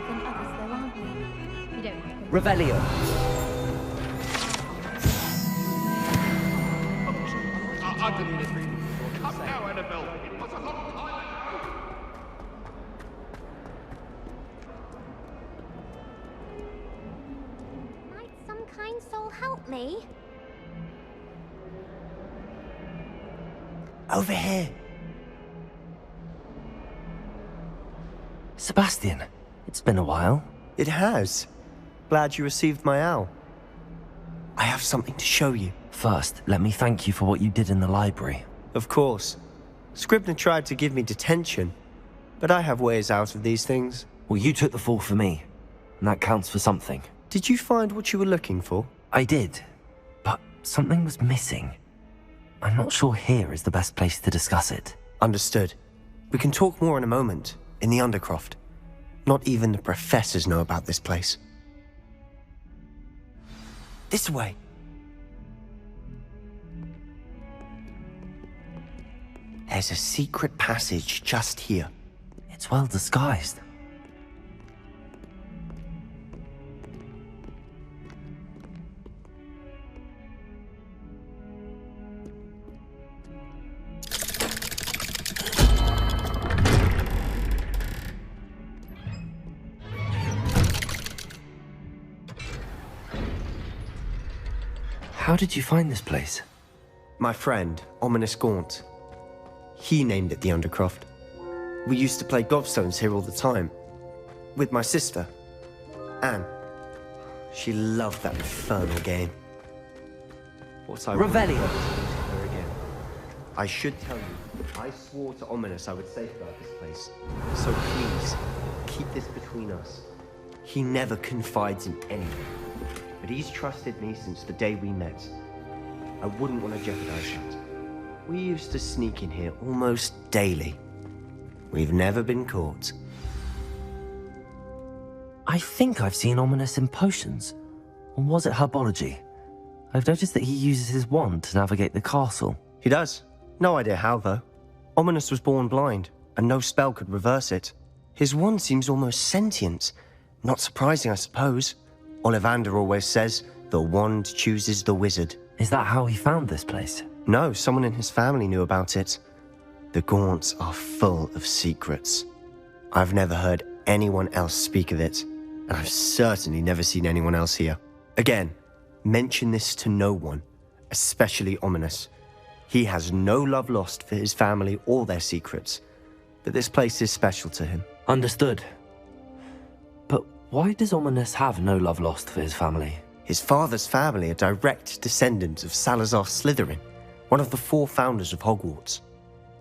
than others, though, aren't we? You don't have to... Revelio. Come now, Annabelle. It was a long time ago. Might some kind soul help me? Over here. Sebastian, it's been a while. It has. Glad you received my owl. I have something to show you. First, let me thank you for what you did in the library. Of course. Scribner tried to give me detention, but I have ways out of these things. Well, you took the fall for me, and that counts for something. Did you find what you were looking for? I did, but something was missing. I'm not sure here is the best place to discuss it. Understood. We can talk more in a moment, in the Undercroft. Not even the professors know about this place. This way. There's a secret passage just here. It's well disguised. How did you find this place? My friend, Ominous Gaunt. He named it the Undercroft. We used to play gobstones here all the time. With my sister, Anne. She loved that infernal game. What I Revelio. her again. I should tell you, I swore to Ominous I would safeguard this place. So please, keep this between us. He never confides in anyone. But he's trusted me since the day we met. I wouldn't want to jeopardize that. We used to sneak in here almost daily. We've never been caught. I think I've seen Ominous in potions. Or was it herbology? I've noticed that he uses his wand to navigate the castle. He does. No idea how, though. Ominous was born blind, and no spell could reverse it. His wand seems almost sentient. Not surprising, I suppose. Ollivander always says, the wand chooses the wizard. Is that how he found this place? No, someone in his family knew about it. The Gaunts are full of secrets. I've never heard anyone else speak of it, and I've certainly never seen anyone else here. Again, mention this to no one, especially Ominous. He has no love lost for his family or their secrets, but this place is special to him. Understood. But why does Ominous have no love lost for his family? His father's family are direct descendants of Salazar Slytherin, one of the 4 founders of Hogwarts.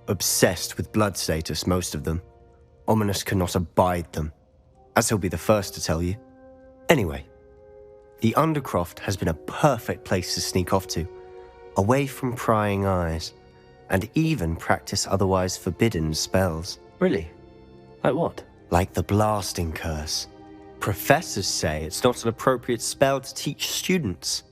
Obsessed with blood status, most of them. Ominous cannot abide them, as he'll be the first to tell you. Anyway, the Undercroft has been a perfect place to sneak off to, away from prying eyes, and even practice otherwise forbidden spells. Really? Like what? Like the blasting curse. Professors say it's not an appropriate spell to teach students.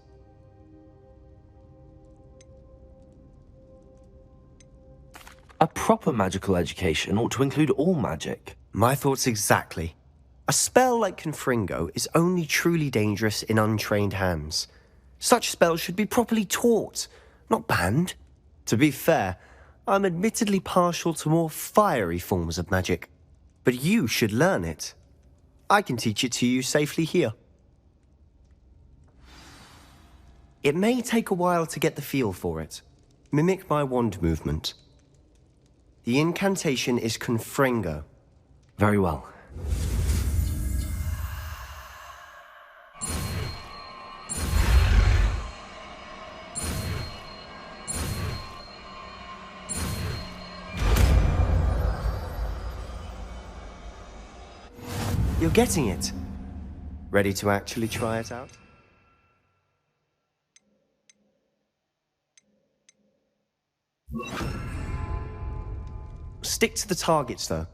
A proper magical education ought to include all magic. My thoughts exactly. A spell like Confringo is only truly dangerous in untrained hands. Such spells should be properly taught, not banned. To be fair, I'm admittedly partial to more fiery forms of magic. But you should learn it. I can teach it to you safely here. It may take a while to get the feel for it. Mimic my wand movement. The incantation is Confringo. Very well. You're getting it. Ready to actually try it out? Stick to the targets, though.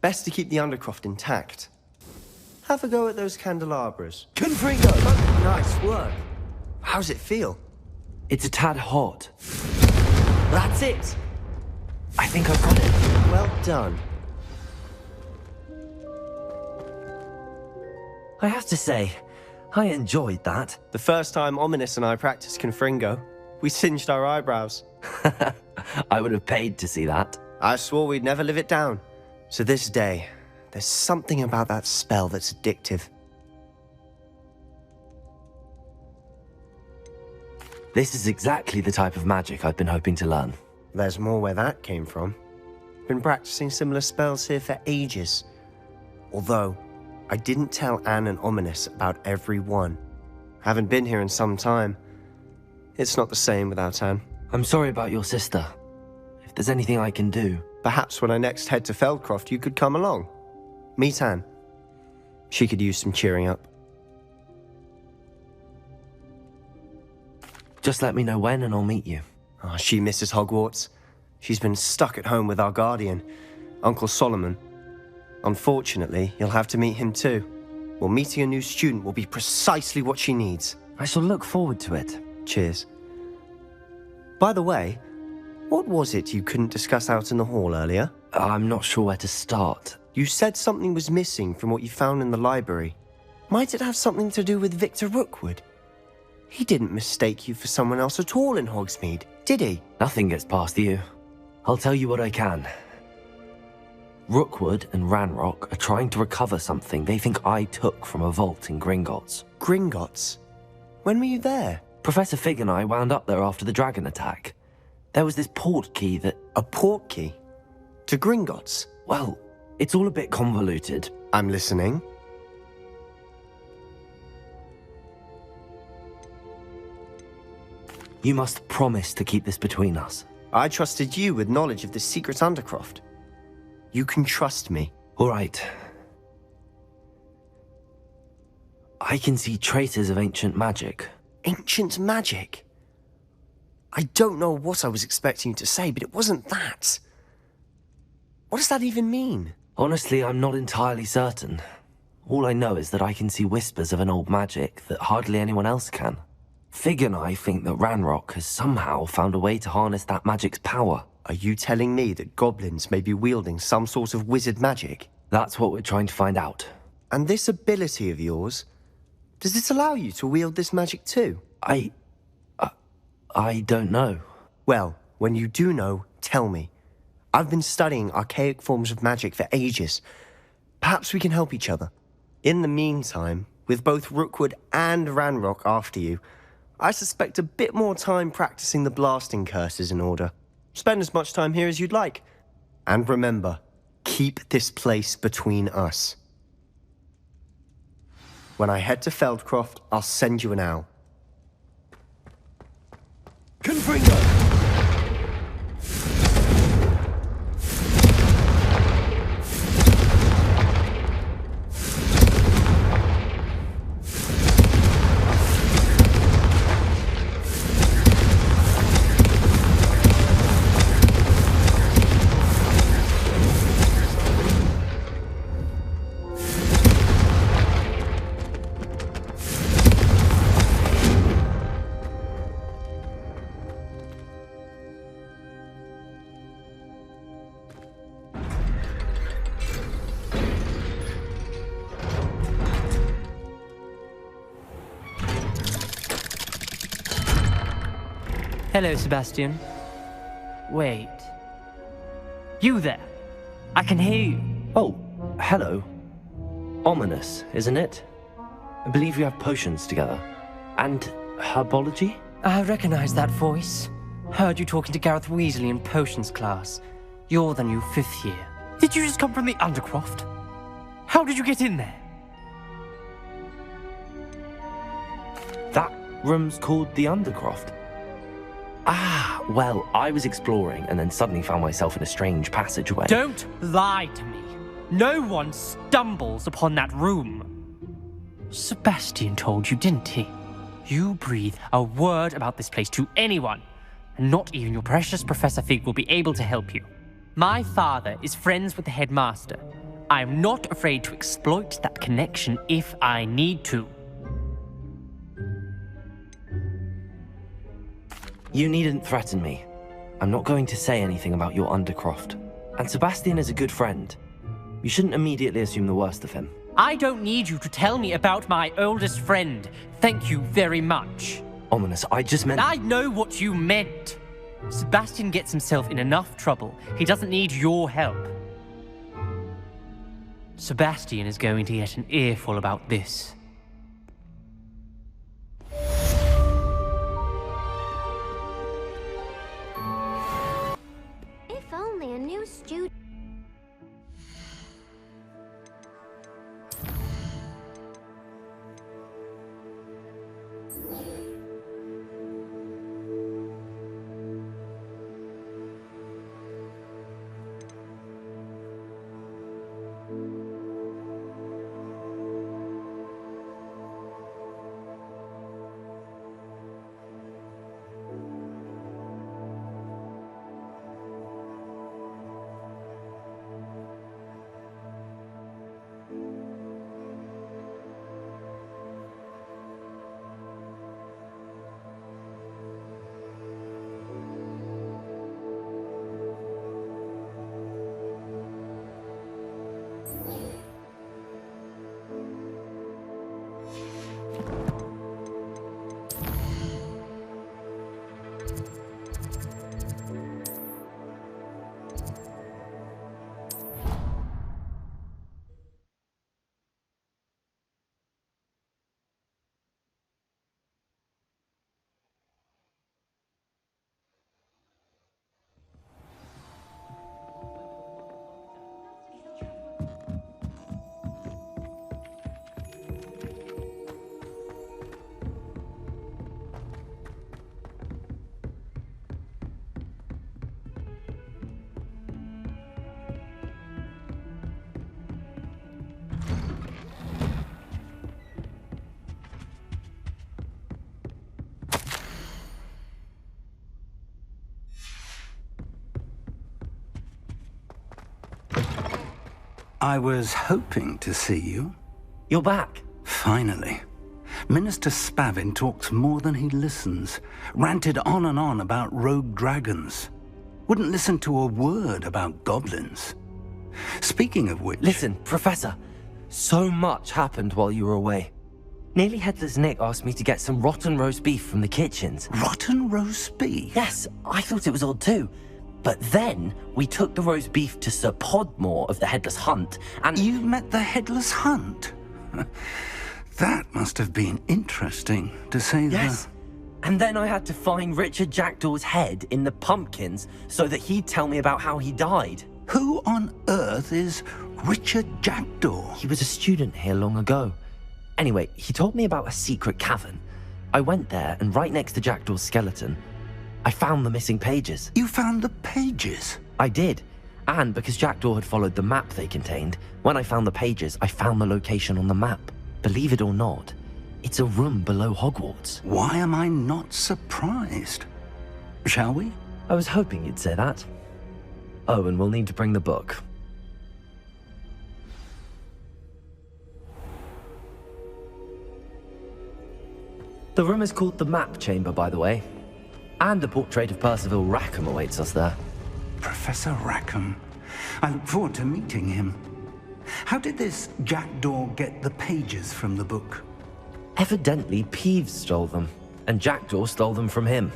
Best to keep the Undercroft intact. Have a go at those candelabras. Confringo! Nice work. How's it feel? It's a tad hot. That's it! I think I've got it. Well done. I have to say, I enjoyed that. The first time Ominous and I practiced Confringo, we singed our eyebrows. I would have paid to see that. I swore we'd never live it down. So this day, there's something about that spell that's addictive. This is exactly the type of magic I've been hoping to learn. There's more where that came from. Been practicing similar spells here for ages. Although, I didn't tell Anne and Ominous about every one. Haven't been here in some time. It's not the same without Anne. I'm sorry about your sister. If there's anything I can do... Perhaps when I next head to Feldcroft, you could come along. Meet Anne. She could use some cheering up. Just let me know when and I'll meet you. Oh, she misses Hogwarts. She's been stuck at home with our guardian, Uncle Solomon. Unfortunately, you'll have to meet him too. Well, meeting a new student will be precisely what she needs. I shall look forward to it. Cheers. By the way, what was it you couldn't discuss out in the hall earlier? I'm not sure where to start. You said something was missing from what you found in the library. Might it have something to do with Victor Rookwood? He didn't mistake you for someone else at all in Hogsmeade, did he? Nothing gets past you. I'll tell you what I can. Rookwood and Ranrock are trying to recover something they think I took from a vault in Gringotts. Gringotts? When were you there? Professor Fig and I wound up there after the dragon attack. There was this portkey that... A portkey? To Gringotts? Well, it's all a bit convoluted. I'm listening. You must promise to keep this between us. I trusted you with knowledge of the secret Undercroft. You can trust me. All right. I can see traces of ancient magic. Ancient magic? I don't know what I was expecting you to say, but it wasn't that. What does that even mean? Honestly, I'm not entirely certain. All I know is that I can see whispers of an old magic that hardly anyone else can. Fig and I think that Ranrock has somehow found a way to harness that magic's power. Are you telling me that goblins may be wielding some sort of wizard magic? That's what we're trying to find out. And this ability of yours, does it allow you to wield this magic too? I don't know. Well, when you do know, tell me. I've been studying archaic forms of magic for ages. Perhaps we can help each other. In the meantime, with both Rookwood and Ranrock after you, I suspect a bit more time practicing the blasting curse is in order. Spend as much time here as you'd like. And remember, keep this place between us. When I head to Feldcroft, I'll send you an owl. Confringo! Hello, Sebastian. Wait. You there? I can hear you. Oh, hello. Ominous, isn't it? I believe we have potions together. And herbology? I recognize that voice. Heard you talking to Gareth Weasley in potions class. You're the new 5th year. Did you just come from the Undercroft? How did you get in there? That room's called the Undercroft. Ah, well, I was exploring and then suddenly found myself in a strange passageway. Don't lie to me. No one stumbles upon that room. Sebastian told you, didn't he? You breathe a word about this place to anyone, and not even your precious Professor Fig will be able to help you. My father is friends with the headmaster. I am not afraid to exploit that connection if I need to. You needn't threaten me. I'm not going to say anything about your Undercroft. And Sebastian is a good friend. You shouldn't immediately assume the worst of him. I don't need you to tell me about my oldest friend. Thank you very much. Ominous, I just meant... I know what you meant. Sebastian gets himself in enough trouble. He doesn't need your help. Sebastian is going to get an earful about this. If only a new student. I was hoping to see you. You're back. Finally. Minister Spavin talks more than he listens. Ranted on and on about rogue dragons. Wouldn't listen to a word about goblins. Speaking of which... Listen, Professor. So much happened while you were away. Nearly Headless Nick asked me to get some rotten roast beef from the kitchens. Rotten roast beef? Yes, I thought it was odd too. But then, we took the roast beef to Sir Podmore of the Headless Hunt, and... You met the Headless Hunt? That must have been interesting, to say the... Yes. And then I had to find Richard Jackdaw's head in the pumpkins so that he'd tell me about how he died. Who on earth is Richard Jackdaw? He was a student here long ago. Anyway, he told me about a secret cavern. I went there, and right next to Jackdaw's skeleton, I found the missing pages. You found the pages? I did. And because Jackdaw had followed the map they contained, when I found the pages, I found the location on the map. Believe it or not, it's a room below Hogwarts. Why am I not surprised? Shall we? I was hoping you'd say that. Oh, and we'll need to bring the book. The room is called the Map Chamber, by the way. And a portrait of Percival Rackham awaits us there. Professor Rackham. I look forward to meeting him. How did this Jackdaw get the pages from the book? Evidently, Peeves stole them, and Jackdaw stole them from him.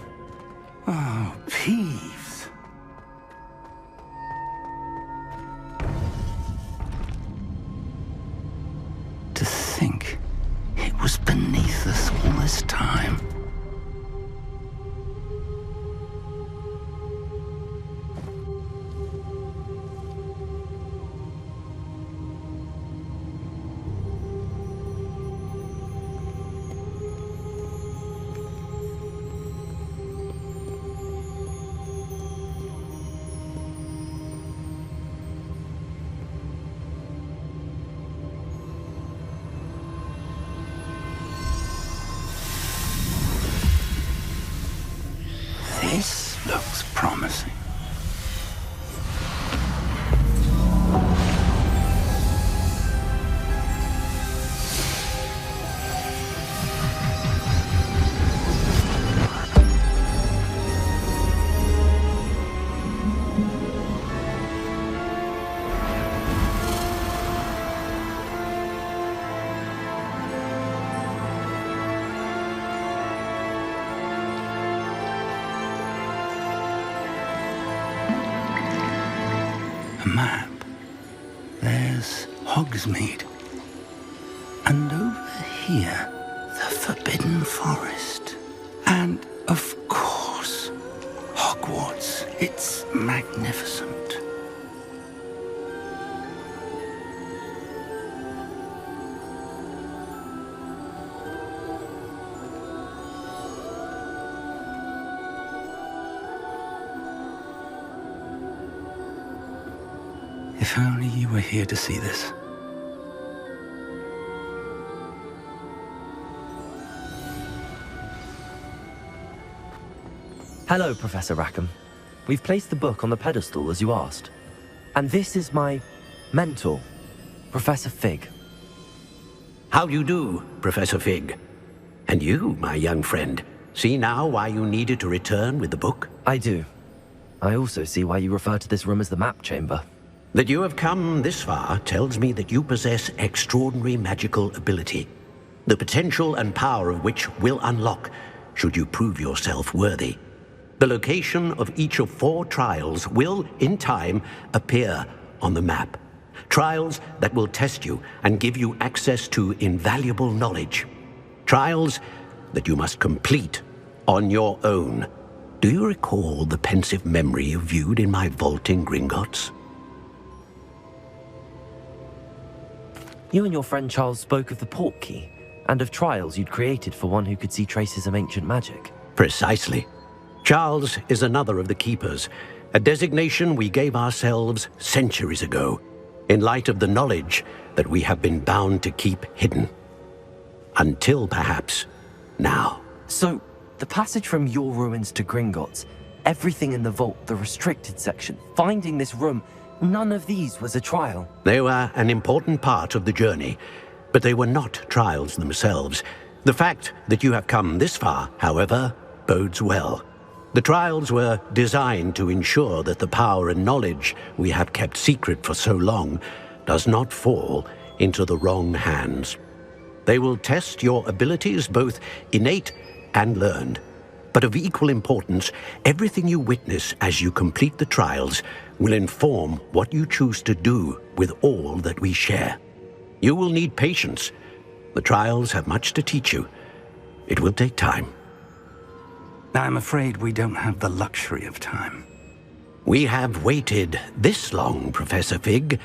Oh, Peeves. To think it was beneath us all this time. This looks promising. A map. There's Hogsmeade. And over here, the Forbidden Forest. And, of course, Hogwarts. It's magnificent. If only you were here to see this. Hello, Professor Rackham. We've placed the book on the pedestal as you asked. And this is my mentor, Professor Fig. How do you do, Professor Fig? And you, my young friend, see now why you needed to return with the book? I do. I also see why you refer to this room as the map chamber. That you have come this far tells me that you possess extraordinary magical ability, the potential and power of which will unlock should you prove yourself worthy. The location of each of 4 trials will, in time, appear on the map. Trials that will test you and give you access to invaluable knowledge. Trials that you must complete on your own. Do you recall the pensive memory you viewed in my vault in Gringotts? You and your friend Charles spoke of the Portkey, and of trials you'd created for one who could see traces of ancient magic. Precisely. Charles is another of the Keepers, a designation we gave ourselves centuries ago, in light of the knowledge that we have been bound to keep hidden. Until, perhaps, now. So, the passage from your ruins to Gringotts, everything in the vault, the restricted section, finding this room, none of these was a trial. They were an important part of the journey, but they were not trials themselves. The fact that you have come this far, however, bodes well. The trials were designed to ensure that the power and knowledge we have kept secret for so long does not fall into the wrong hands. They will test your abilities, both innate and learned. But of equal importance, everything you witness as you complete the trials will inform what you choose to do with all that we share. You will need patience. The trials have much to teach you. It will take time. I'm afraid we don't have the luxury of time. We have waited this long, Professor Fig.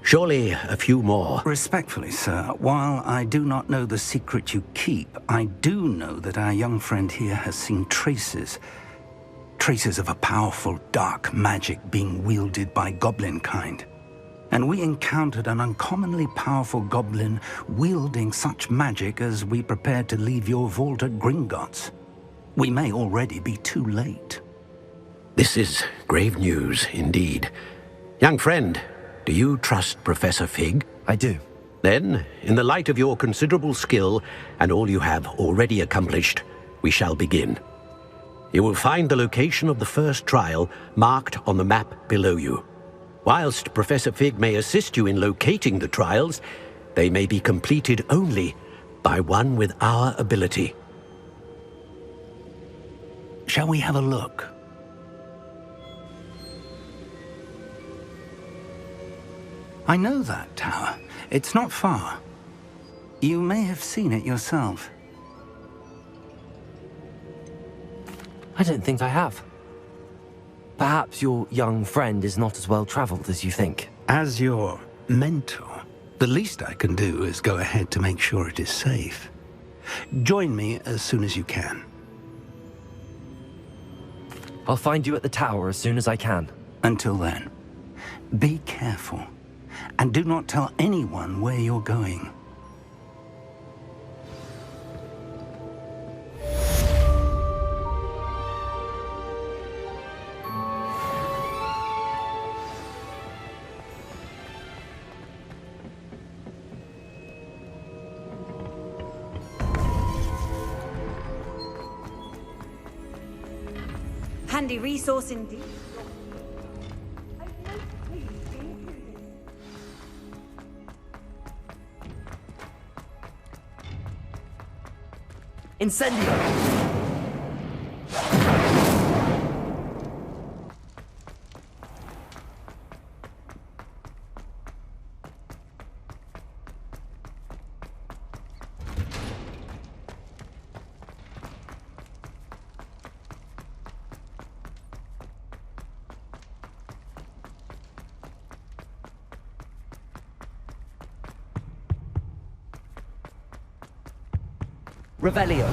Surely a few more. Respectfully, sir, while I do not know the secret you keep, I do know that our young friend here has seen traces of a powerful dark magic being wielded by goblin kind. And we encountered an uncommonly powerful goblin wielding such magic as we prepared to leave your vault at Gringotts. We may already be too late. This is grave news indeed. Young friend, do you trust Professor Fig? I do. Then, in the light of your considerable skill and all you have already accomplished, we shall begin. You will find the location of the first trial marked on the map below you. Whilst Professor Fig may assist you in locating the trials, they may be completed only by one with our ability. Shall we have a look? I know that tower. It's not far. You may have seen it yourself. I don't think I have. Perhaps your young friend is not as well traveled as you think. As your mentor, the least I can do is go ahead to make sure it is safe. Join me as soon as you can. I'll find you at the tower as soon as I can. Until then, be careful, and do not tell anyone where you're going. Handy resource indeed. Incendio! Revelio.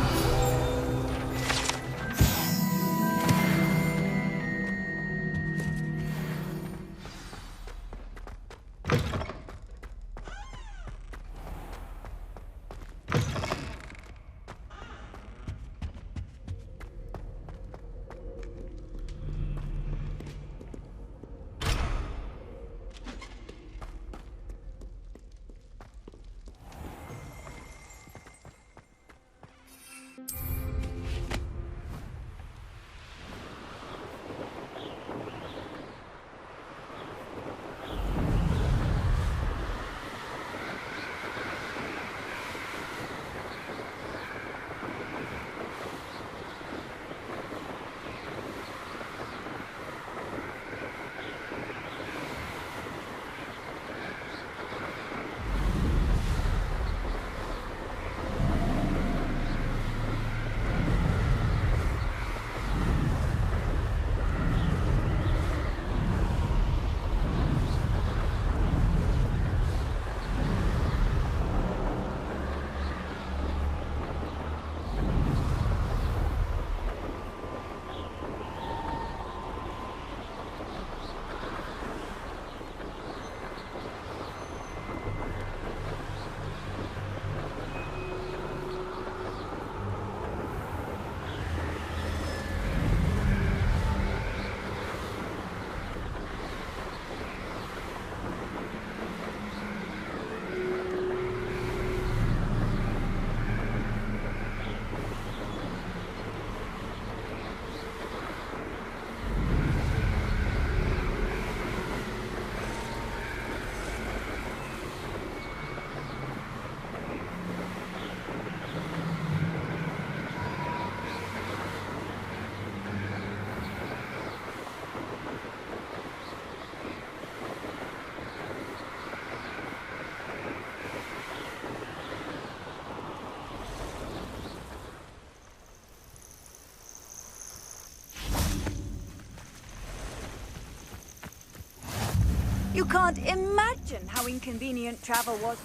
You can't imagine how inconvenient travel was.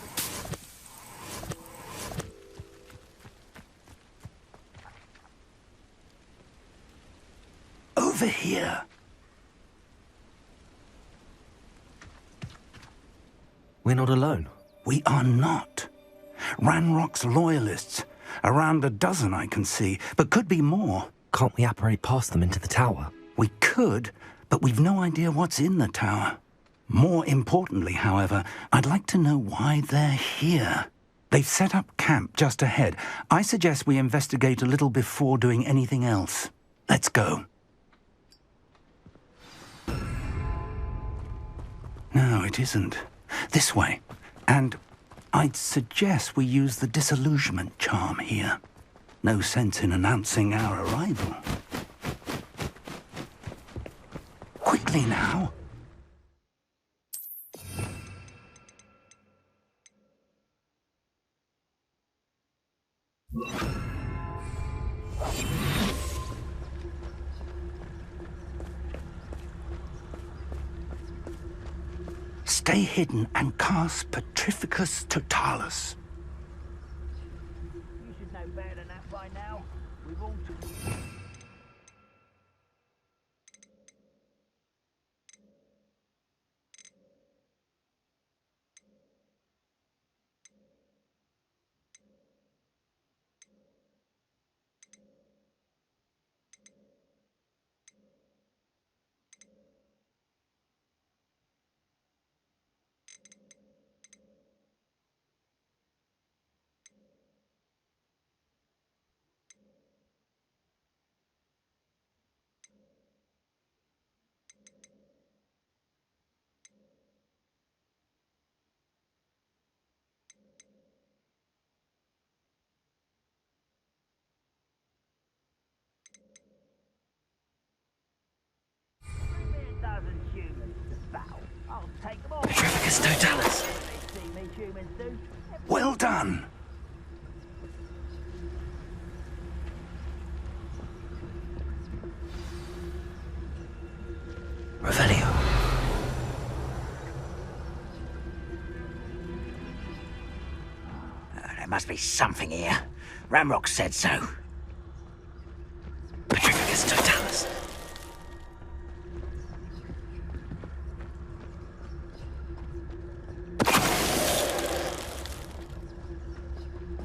Over here. We're not alone. We are not. Ranrock's loyalists. Around a dozen I can see, but could be more. Can't we apparate past them into the tower? We could, but we've no idea what's in the tower. More importantly, however, I'd like to know why they're here. They've set up camp just ahead. I suggest we investigate a little before doing anything else. Let's go. No, it isn't. This way. And I'd suggest we use the disillusionment charm here. No sense in announcing our arrival. Quickly now. Stay hidden and cast Petrificus Totalis. You should know better than that by now. We've all to... Petrificus Totalis. Well done. Revelio. There must be something here. Ramrock said so. Petrificus totalis.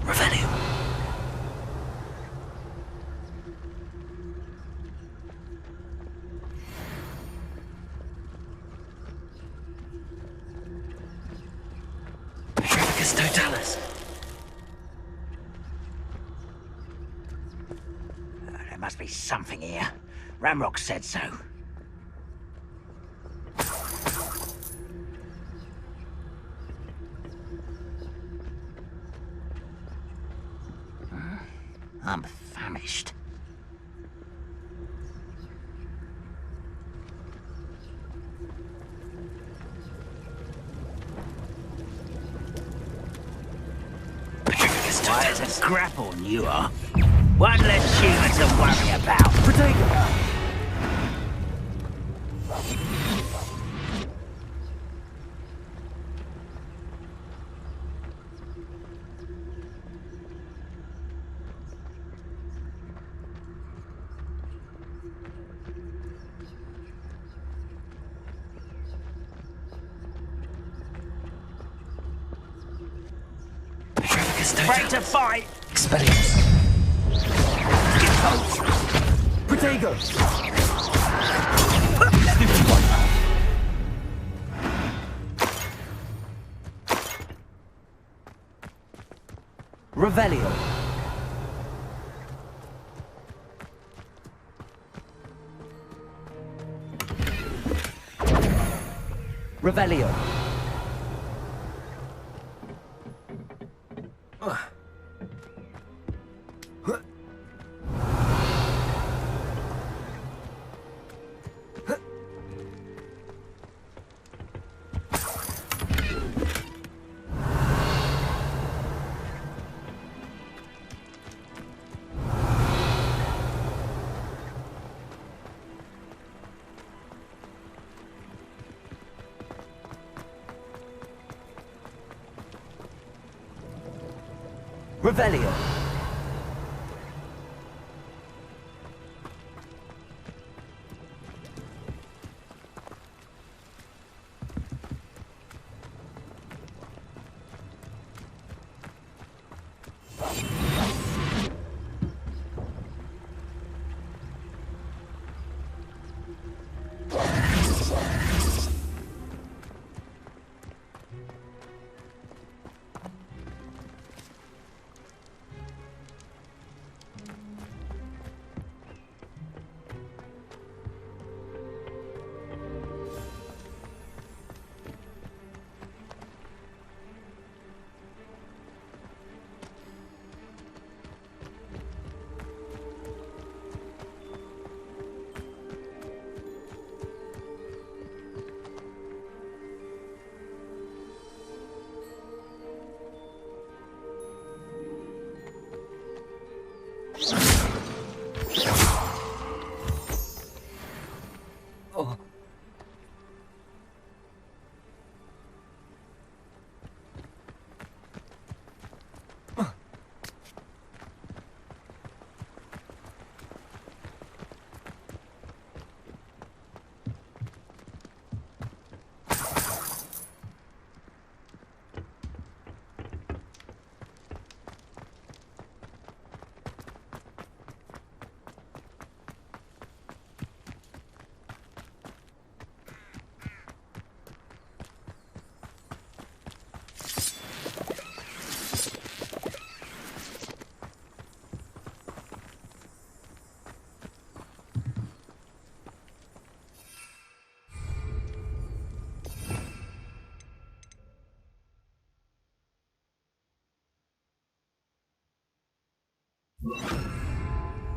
Revelio. Petrificus totalis. There must be something here. Ramrock said so. I'm famished. Petrificus Why, totalis. it's a grapple, you are. One less human to worry about. Protagonist. Petrificus Ready to totalis. fight! Expelliarmus. Get close! Protego. Revelio. Revelio. Revelio.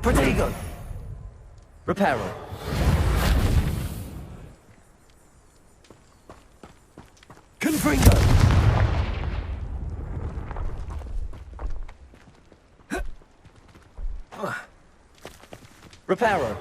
Protego. Reparo. Confringo. Reparo.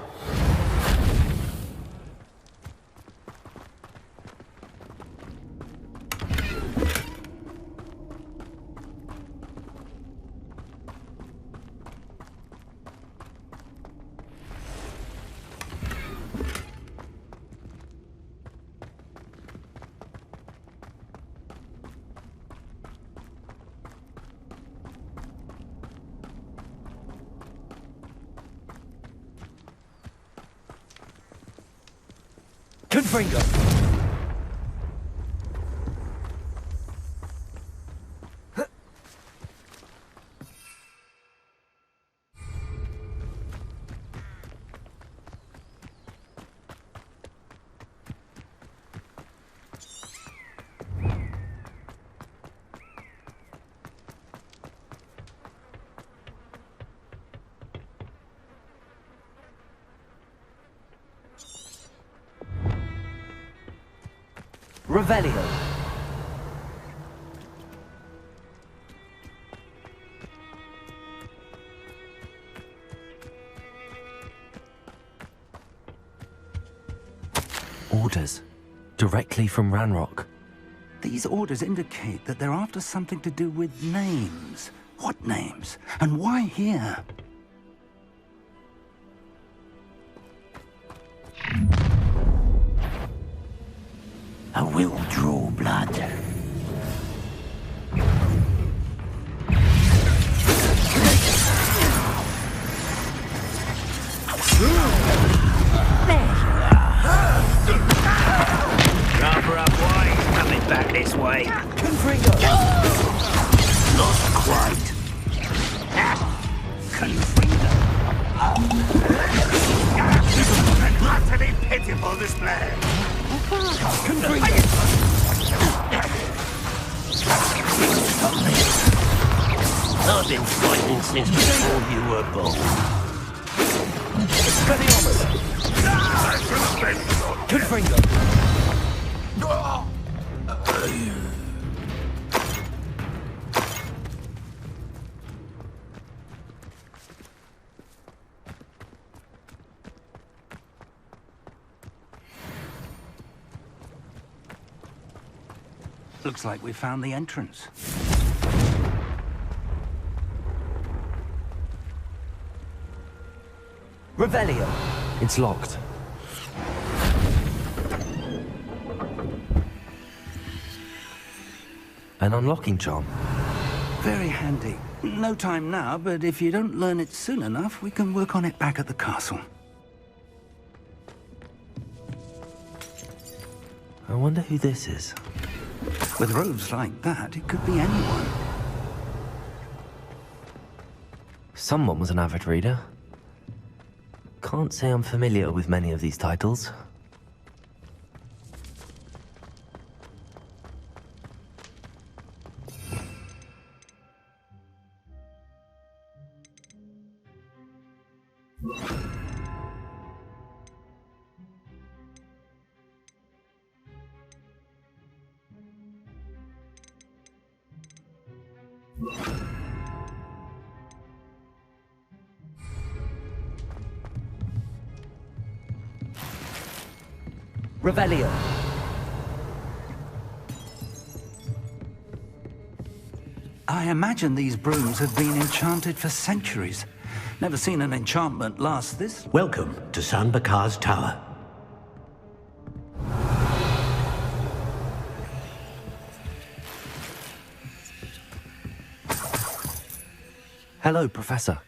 Confringo! Revelio. Orders. Directly from Ranrock. These orders indicate that they're after something to do with names. What names? And why here? I will draw blood. Rather up wide, coming back this way. Confringo! Not quite. Confringo. An utterly pitiful display. I've been fighting since before you were born. Confringo! Looks like we found the entrance. Revelio. It's locked. An unlocking charm. Very handy. No time now, but if you don't learn it soon enough, we can work on it back at the castle. I wonder who this is. With robes like that, it could be anyone. Someone was an avid reader. Can't say I'm familiar with many of these titles. Revelio. I imagine these brooms have been enchanted for centuries. Never seen an enchantment last this. Welcome to San Bakar's Tower. Hello, Professor.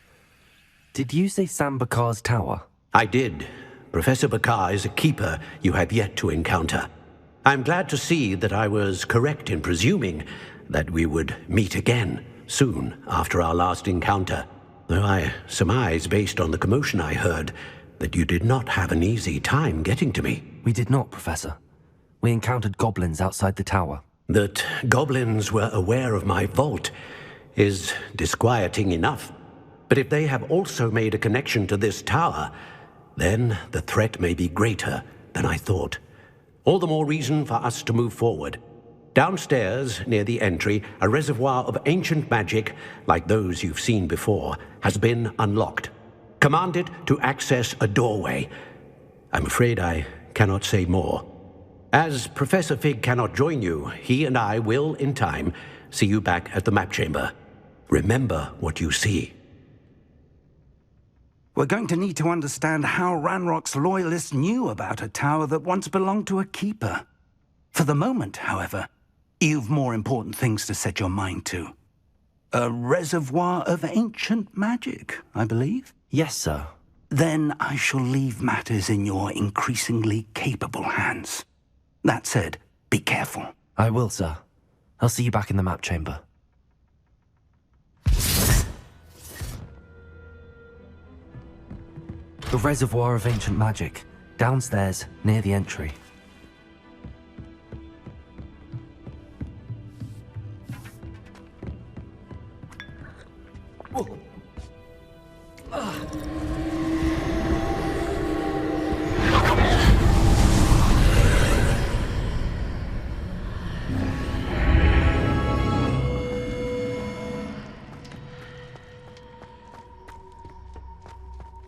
Did you say San Bakar's Tower? I did. Professor Bakar is a keeper you have yet to encounter. I'm glad to see that I was correct in presuming that we would meet again soon after our last encounter, though I surmise, based on the commotion I heard, that you did not have an easy time getting to me. We did not, Professor. We encountered goblins outside the tower. That goblins were aware of my vault is disquieting enough. But if they have also made a connection to this tower, then the threat may be greater than I thought. All the more reason for us to move forward. Downstairs, near the entry, a reservoir of ancient magic, like those you've seen before, has been unlocked. Commanded to access a doorway. I'm afraid I cannot say more. As Professor Fig cannot join you, he and I will, in time, see you back at the map chamber. Remember what you see. We're going to need to understand how Ranrock's loyalists knew about a tower that once belonged to a keeper. For the moment, however, you've more important things to set your mind to. A reservoir of ancient magic, I believe? Yes, sir. then I shall leave matters in your increasingly capable hands. That said, be careful. I will, sir. I'll see you back in the map chamber. The Reservoir of Ancient Magic, downstairs, near the entry.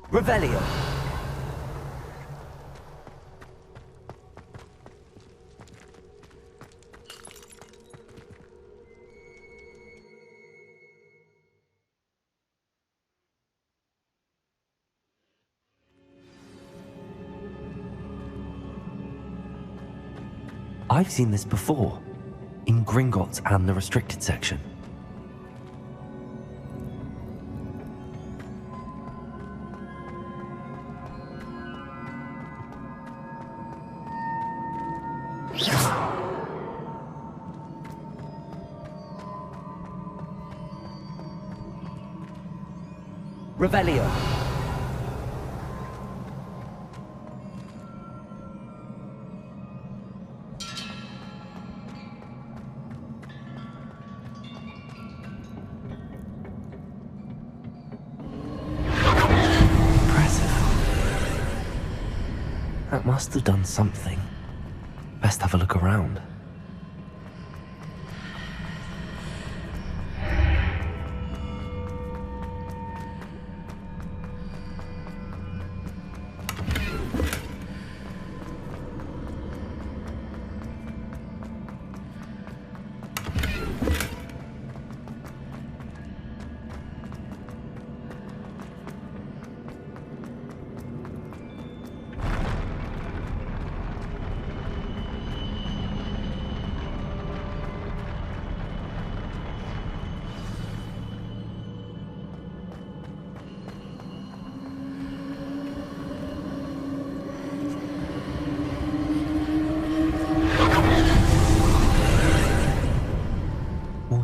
Revelio. I've seen this before, in Gringotts and the restricted section. Revelio. That must have done something. Best have a look around.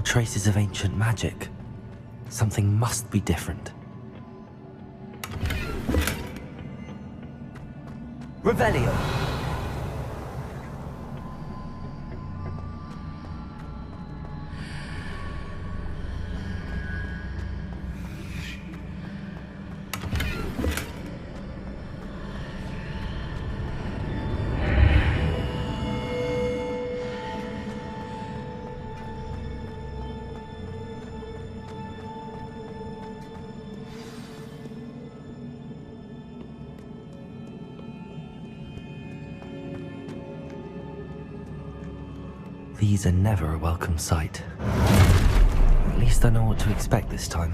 Traces of ancient magic. Something must be different. Revelio. These are never a welcome sight. At least I know what to expect this time.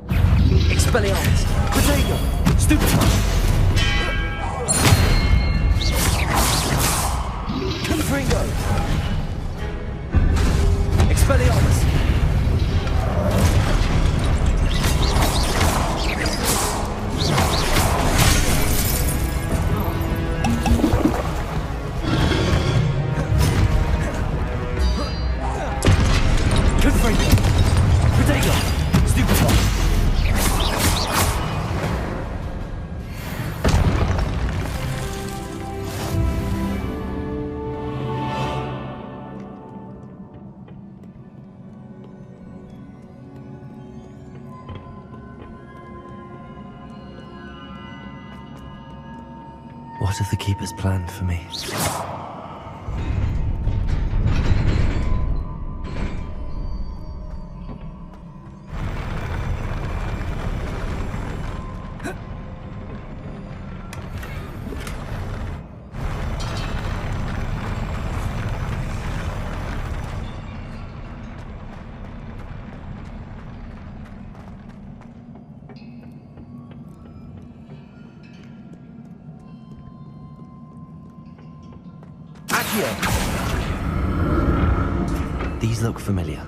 Expelliarmus! Protego! Stupefy! Confringo! Expelliarmus! What have the Keepers planned for me? These look familiar.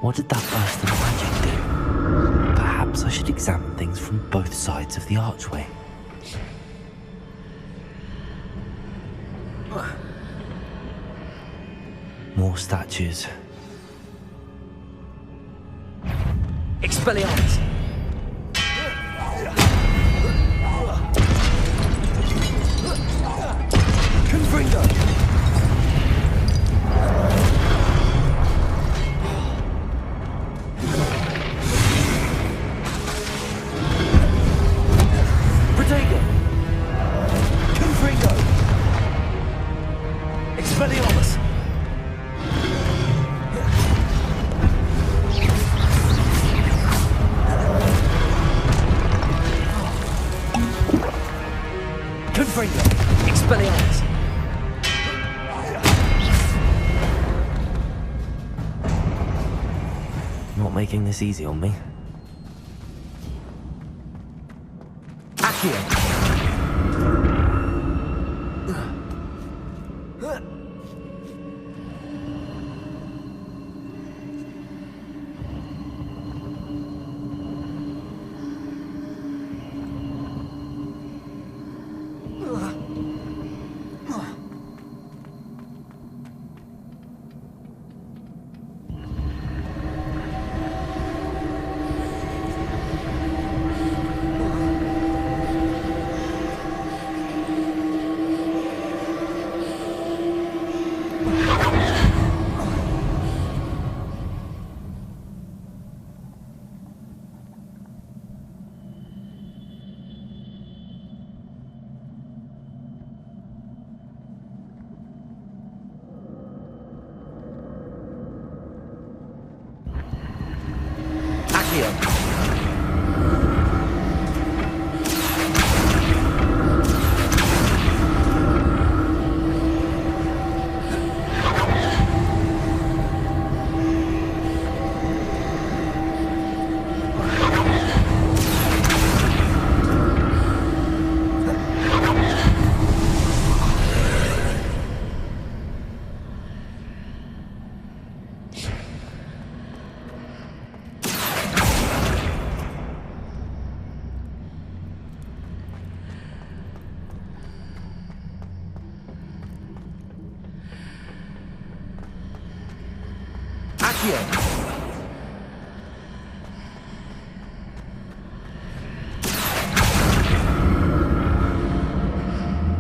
What did that burst of magic do? Perhaps I should examine things from both sides of the archway. More statues. Expelliarmus! Confringo! Protagonist! Confringo! Expelliarmus! Confringo! Expelliarmus! Not making this easy on me. Accio!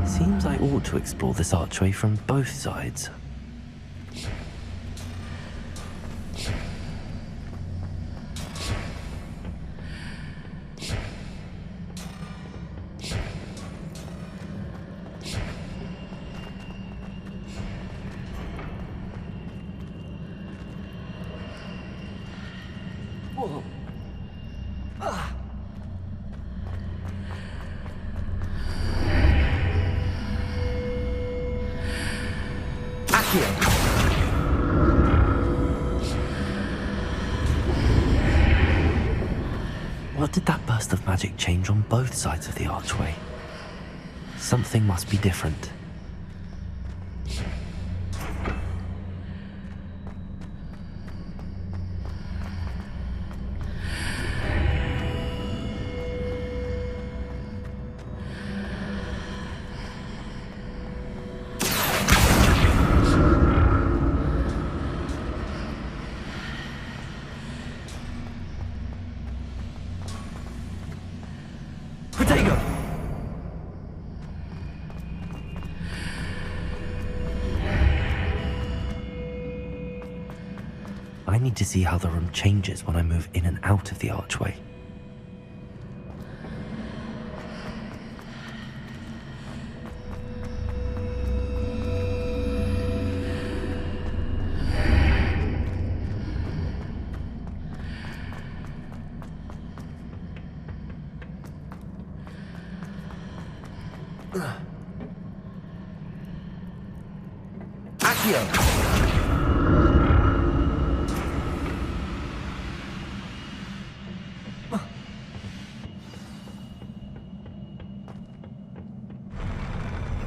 Seems I ought to explore this archway from both sides. What did that burst of magic change on both sides of the archway? Something must be different. I need to see how the room changes when I move in and out of the archway.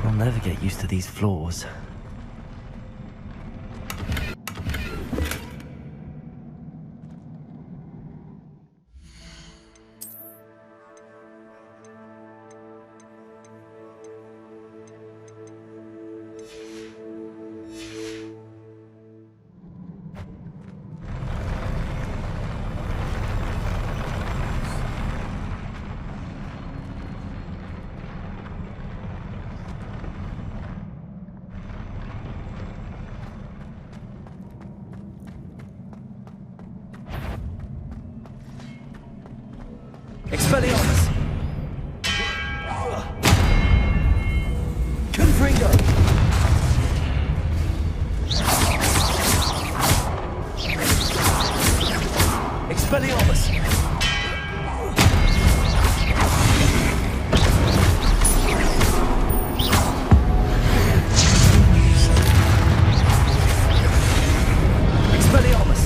I'll never get used to these floors. Expelliarmus! Confringo! Expelliarmus! Expelliarmus!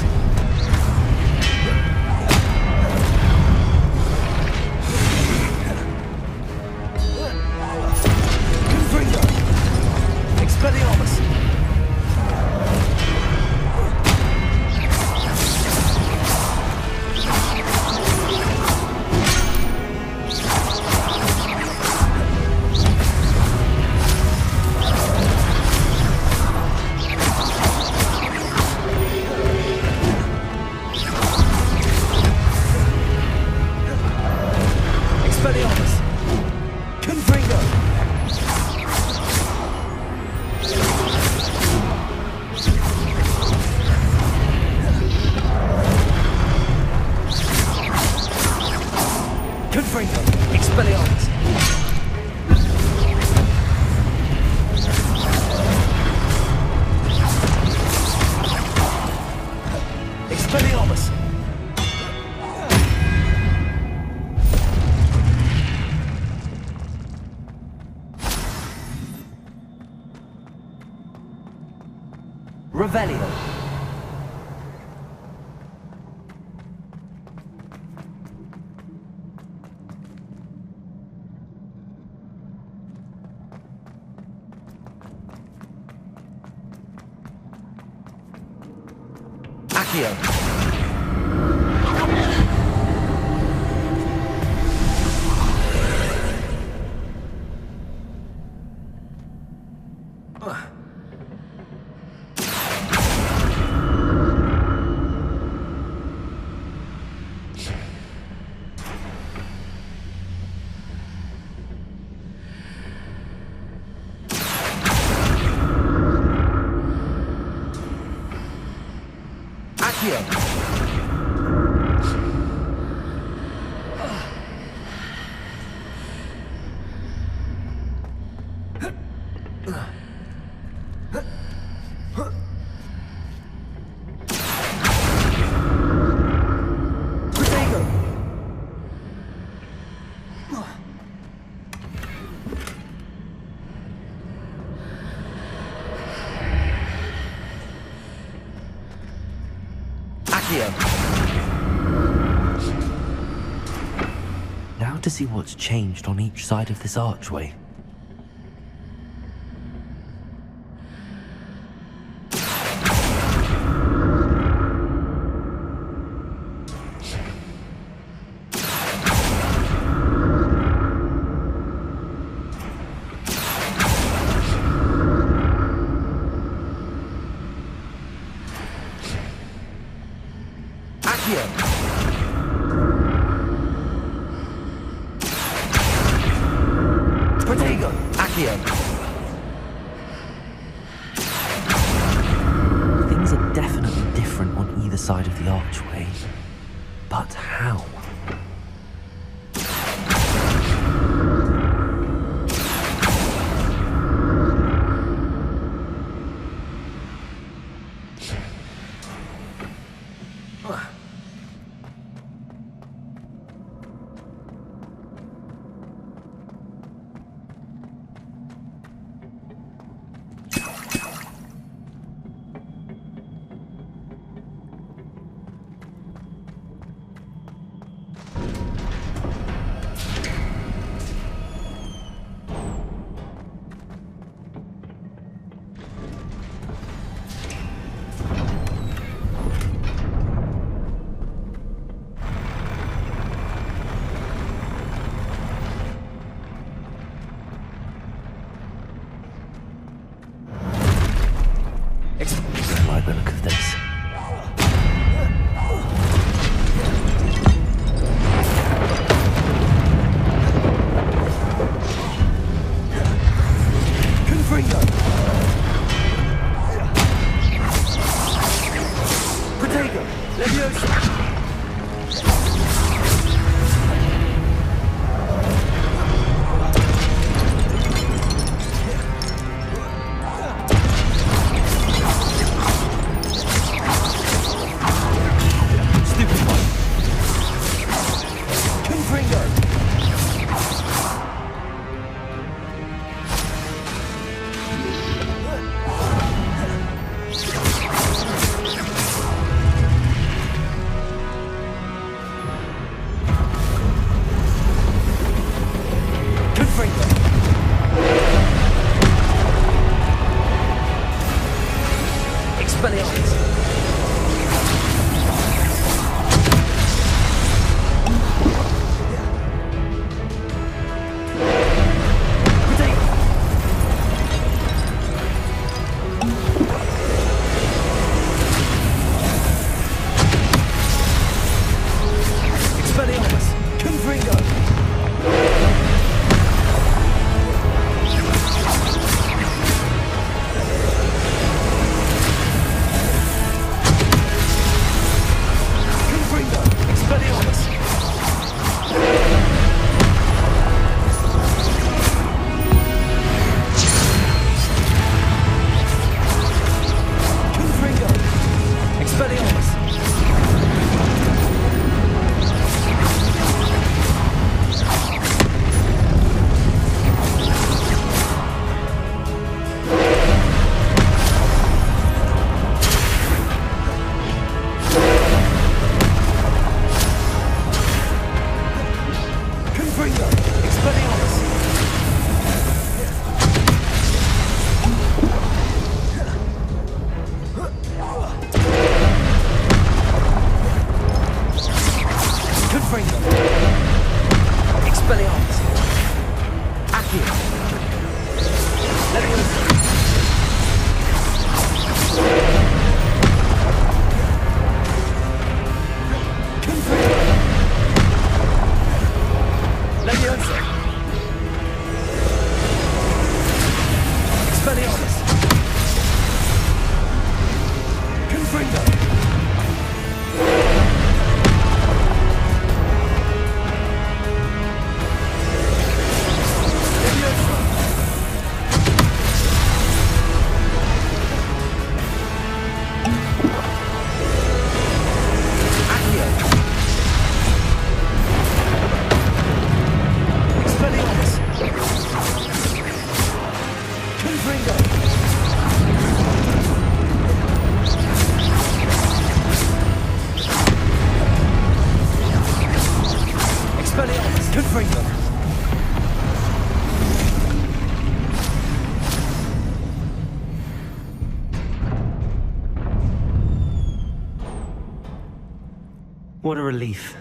Expelliarmus! Expelliarmus! Confringo! Confringo! Expelliarmus! Expelliarmus! Revelio! Accio! Accio! Protego! Now to see what's changed on each side of this archway. Accio! Protego! side of the archway. But how? I like the look of this. Confringo! Protego! Leviosa! What a relief.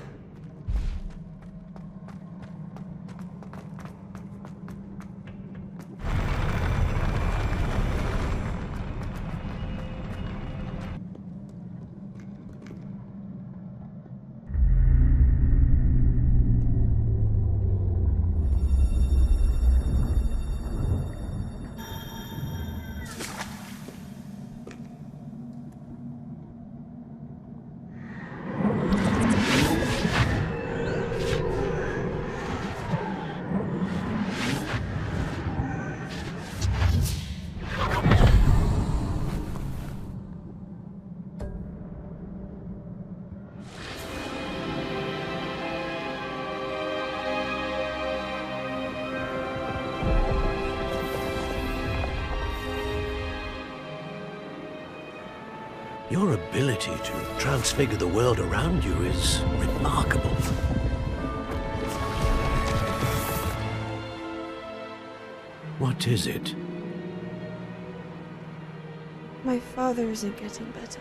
Your ability to transfigure the world around you is remarkable. What is it? My father isn't getting better.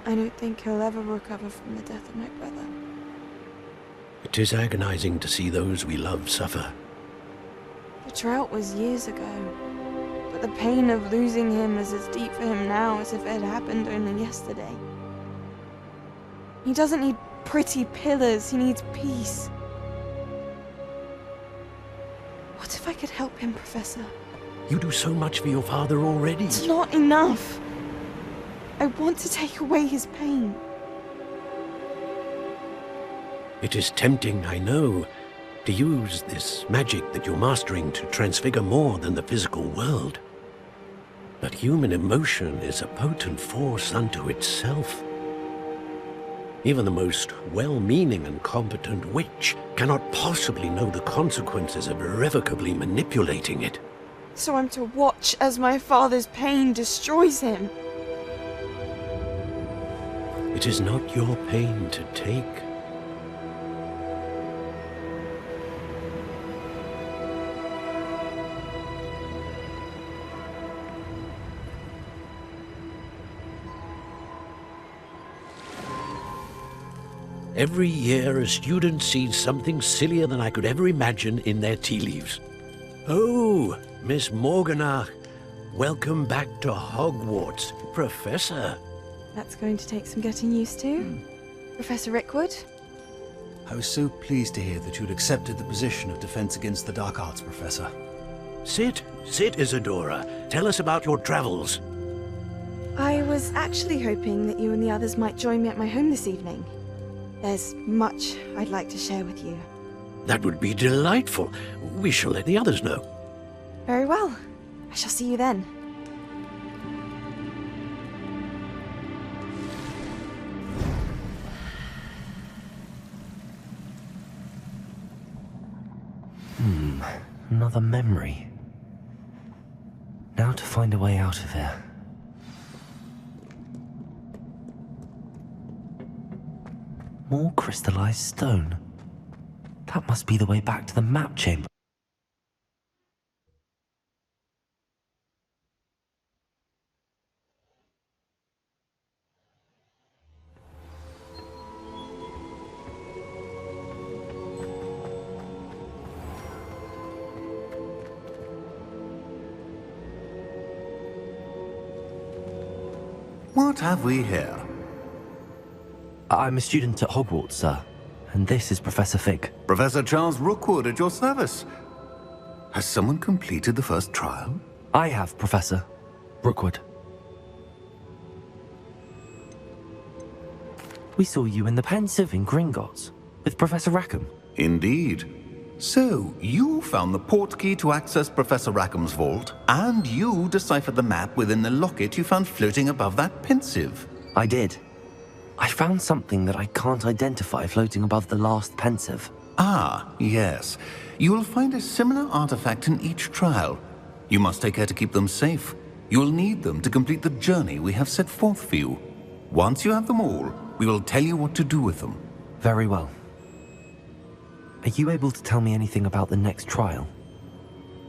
I don't think he'll ever recover from the death of my brother. It is agonizing to see those we love suffer. The drought was years ago, but the pain of losing him is as deep for him now as if it had happened only yesterday. He doesn't need pretty pillars, he needs peace. What if I could help him, Professor? You do so much for your father already. It's not enough. I want to take away his pain. It is tempting, I know, to use this magic that you're mastering to transfigure more than the physical world. But human emotion is a potent force unto itself. Even the most well-meaning and competent witch cannot possibly know the consequences of irrevocably manipulating it. So I'm to watch as my father's pain destroys him. It is not your pain to take. Every year, a student sees something sillier than I could ever imagine in their tea leaves. Oh, Miss Morganach, welcome back to Hogwarts, Professor. That's going to take some getting used to. Professor Rickwood? I was so pleased to hear that you'd accepted the position of Defense Against the Dark Arts, Professor. Sit, Isadora. Tell us about your travels. I was actually hoping that you and the others might join me at my home this evening. There's much I'd like to share with you. That would be delightful. We shall let the others know. Very well. I shall see you then. Another memory. Now to find a way out of here. More crystallized stone. That must be the way back to the map chamber. What have we here? I'm a student at Hogwarts, sir. And this is Professor Fig. Professor Charles Rookwood at your service. Has someone completed the first trial? I have, Professor Rookwood. We saw you in the Pensive in Gringotts with Professor Rackham. Indeed. So, you found the portkey to access Professor Rackham's vault, and you deciphered the map within the locket you found floating above that Pensive. I did. I found something that I can't identify floating above the last Pensive. Ah, yes. You will find a similar artifact in each trial. You must take care to keep them safe. You will need them to complete the journey we have set forth for you. Once you have them all, we will tell you what to do with them. Very well. Are you able to tell me anything about the next trial?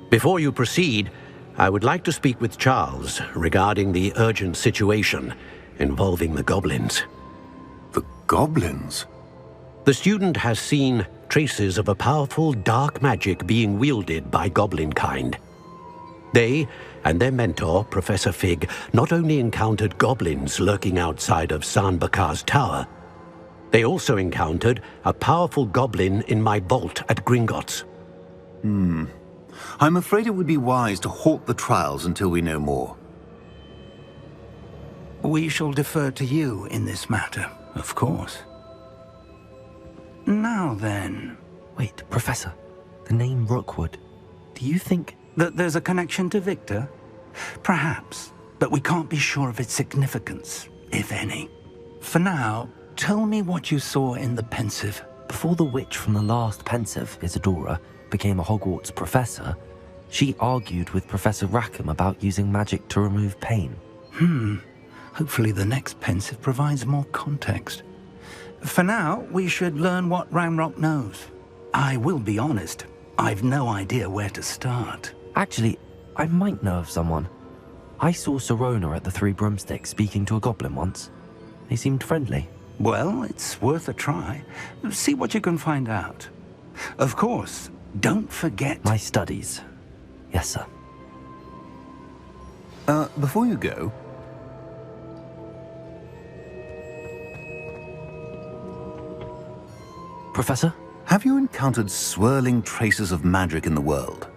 Before you proceed, I would like to speak with Charles regarding the urgent situation involving the goblins. The goblins? The student has seen traces of a powerful dark magic being wielded by goblin kind. They and their mentor, Professor Fig, not only encountered goblins lurking outside of Sanbakar's tower, they also encountered a powerful goblin in my vault at Gringotts. I'm afraid it would be wise to halt the trials until we know more. We shall defer to you in this matter, of course. Now then... Wait, Professor. The name Rookwood. Do you think... that there's a connection to Victor? Perhaps, but we can't be sure of its significance, if any. For now, tell me what you saw in the Pensive. Before the witch from the last Pensive, Isadora, became a Hogwarts professor, she argued with Professor Rackham about using magic to remove pain. Hopefully the next pensive provides more context. For now, we should learn what Ranrock knows. I will be honest, I've no idea where to start. Actually, I might know of someone. I saw Serona at the Three Broomsticks speaking to a goblin once. They seemed friendly. Well, it's worth a try. See what you can find out. Of course, don't forget... My studies. Yes, sir. Before you go... Professor? Have you encountered swirling traces of magic in the world?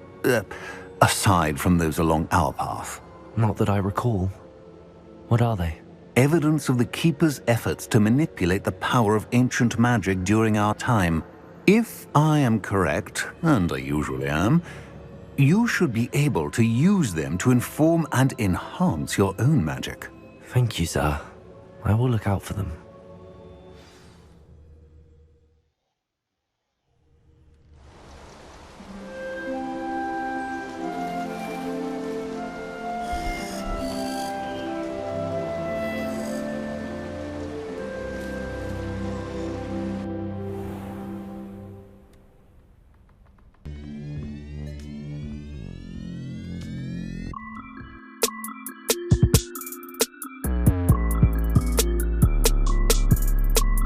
Aside from those along our path? Not that I recall. What are they? Evidence of the Keeper's efforts to manipulate the power of ancient magic during our time. If I am correct, and I usually am, you should be able to use them to inform and enhance your own magic. Thank you, sir. I will look out for them.